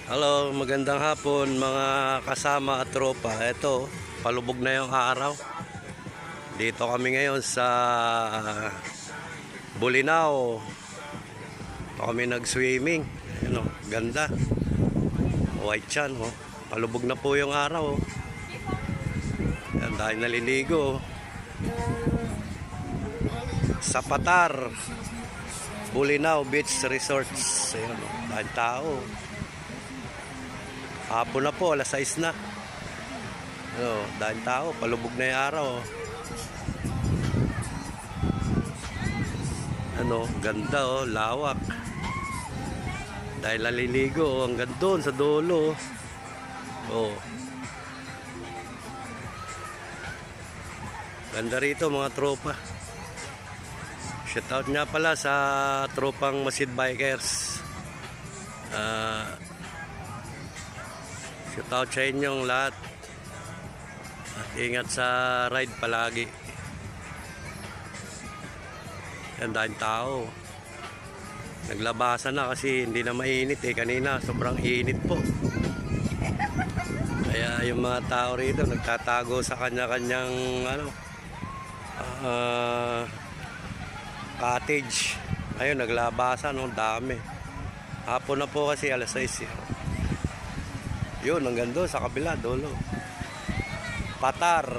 Hello, magandang hapon mga kasama at tropa. Ito, palubog na yung araw. Dito kami ngayon sa Bolinao. Dito kami nag-swimming. Ano, ganda. White yan, oh. Palubog na po yung araw, oh. Yan, dahil naliligo, oh. Sa Patar, Bolinao Beach Resorts. Ayun, oh. Dahil tao. Hapon na po, alas 6 na. Ano, dahil tao, palubog na yung araw. Ano, ganda, oh, lawak. Dahil naliligo, oh, hanggang doon sa dulo. Oh. Ganda rito mga tropa. Shoutout nga pala sa tropang Masid Bikers. Shoutout sa inyong lahat. At ingat sa ride palagi. Yan, dahil tao. Naglabasan na kasi hindi na mainit eh. Kanina sobrang init po. Kaya yung mga tao rito nagtatago sa kanya-kanyang cottage. Ayun, naglabasan, no? Dami. Hapon na po kasi alas 6. Yun, hanggang doon sa kabila, dulo. Patar,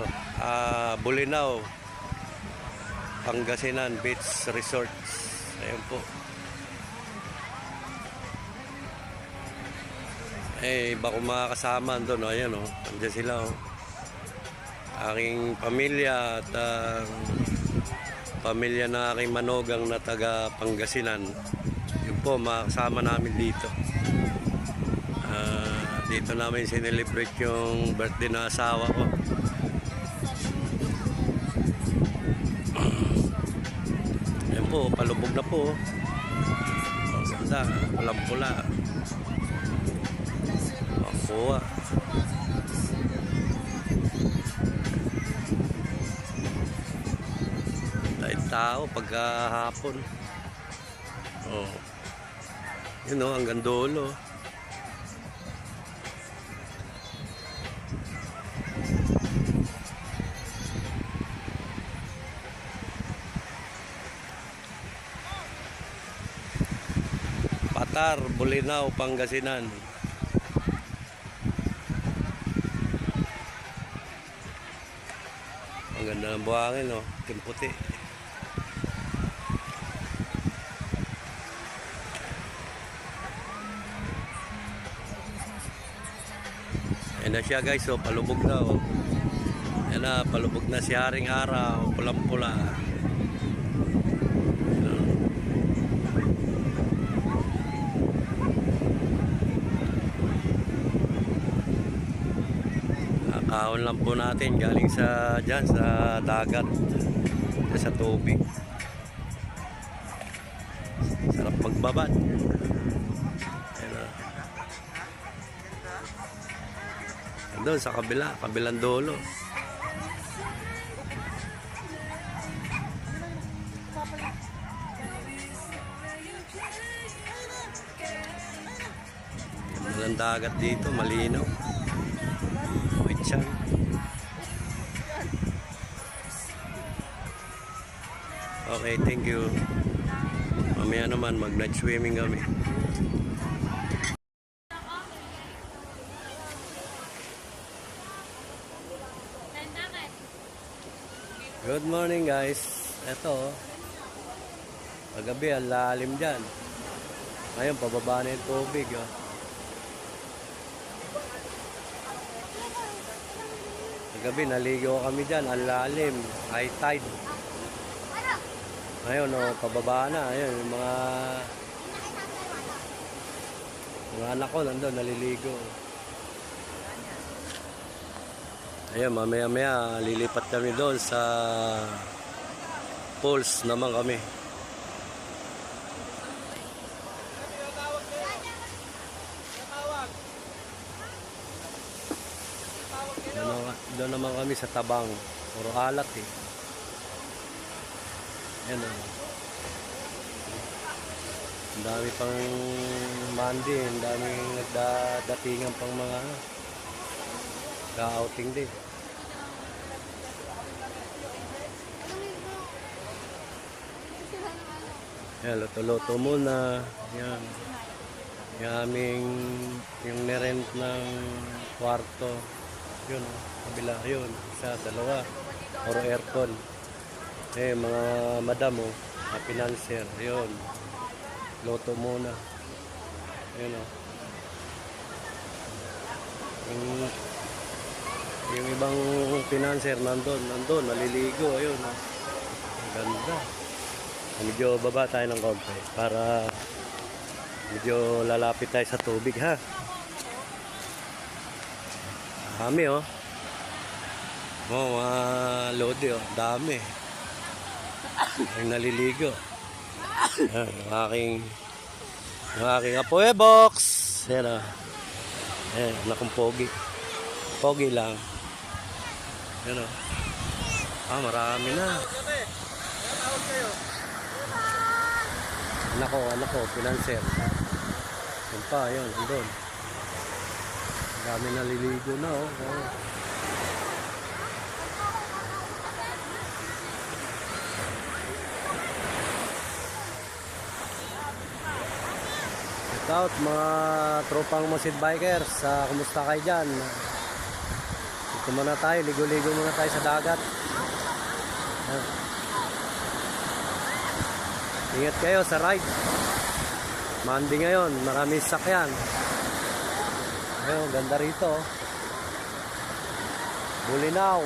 Bolinao, Pangasinan Beach Resorts. Ayun po. Eh, iba ko mga kasama doon, oh. Ayan, oh. Andiyan sila, oh. Aking pamilya at pamilya na aking manugang na taga Pangasinan. Yun po, mga kasama namin dito. Dito namin sinelebrate yung birthday ng asawa ko. Yan po, palubog na po. Ang ganda, walang pula. Ang kuha. Dahil tao pagkahapon. Oh. Yun, oh, hanggang dulo. Patar, Bolinao, Pangasinan. Ang ganda ng buhangin, no? Timputi. Ayan na siya, guys, oh, palubog na, oh. Ayan na, palubog na si Haring Araw, pulang-pula. Kahon lang po natin galing sa dyan sa dagat, sa tubig. Sarap magbabad. Doon sa kabilang dulo. Walang dagat dito, malinaw. Siya. Okay, thank you. Mamaya naman mag-night swimming kami. Good morning, guys. Ito, paggabi ang lalim dyan. Ngayon pababa na yung tubig, oh. Gabi naligo kami dyan, ang lalim, high tide. Ngayon, oh, pababa na. Ayun, yung mga anak ko nandun, naliligo. Ayun, mamaya-maya lilipat kami doon sa pools naman kami. Doon naman kami sa Tabang. Puro alat, eh. Ayan, oh. Ang dami pang Monday, ang daming nagdadatingan pang mga ka-outing din. Yan, luto-luto muna. Yan. Yung aming, yung nirent ng kwarto. Yun, kabila. Yun, isa, dalawa. Puro aircon. Eh, mga madam, financier. Yun. Luto muna. Yun, yung ibang financier nandun, naliligo. Ayun, ang ganda. Medyo baba tayo ng konti para medyo lalapit tayo sa tubig, ha. Dami, mga lodi, dami. Yung naliligo. Yung aking apo, box. Yan, nakong pogi. Pogi lang. Yan, marami na. Anak ko, financer. Yun pa, yun, andun. Ang dami naliligo na, Shout out mga tropang Mosid Bikers. Kumusta kayo dyan? Dito muna tayo, ligo-ligo muna tayo sa dagat. Ingat kayo sa ride. Monday ngayon, maraming sakyan. Ayun, ganda rito. Bulinaw.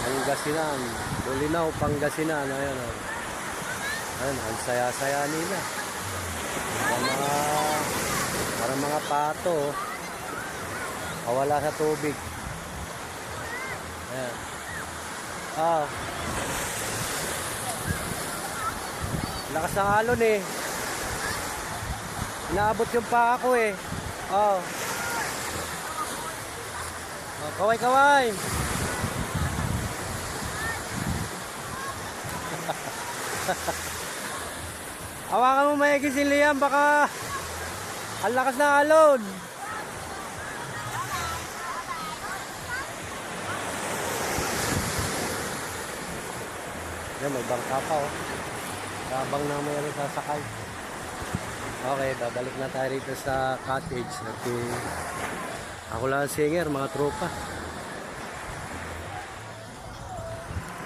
Pangasinan. Bulinaw, Pangasinan. Ayun, ayun, ang saya-saya nila. Para mga pato. Kawala sa tubig. Ayan. Lakas ng alon eh. Inaabot yung paa ko eh. Kaway-kaway. Hawakan mo maigi si Liam, baka ang lakas ng alon. Yan, may bangka pa Habang na may sasakay. Okay, babalik na tayo rito sa cottage. At ako lang singer, mga tropa.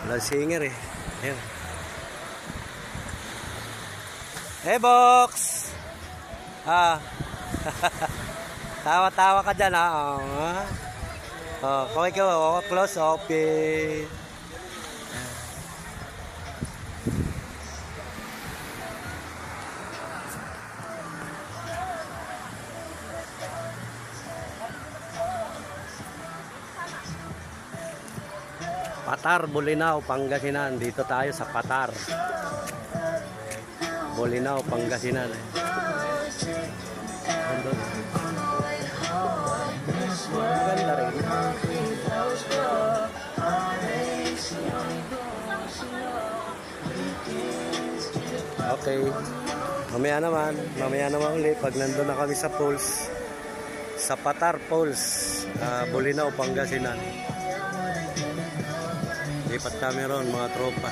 Wala singer eh. Ayan. Hey box! Tawa-tawa ka dyan kaway ka, close, open. Patar, Bulinaw, Pangasinan. Dito tayo sa Patar. Bulinaw, Pangasinan. Maganda rin. Okay. Mamaya naman ulit pag nandun na kami sa Falls. Sa Patar Falls, Bulinaw, Pangasinan. Lipat kami ron, mga tropa.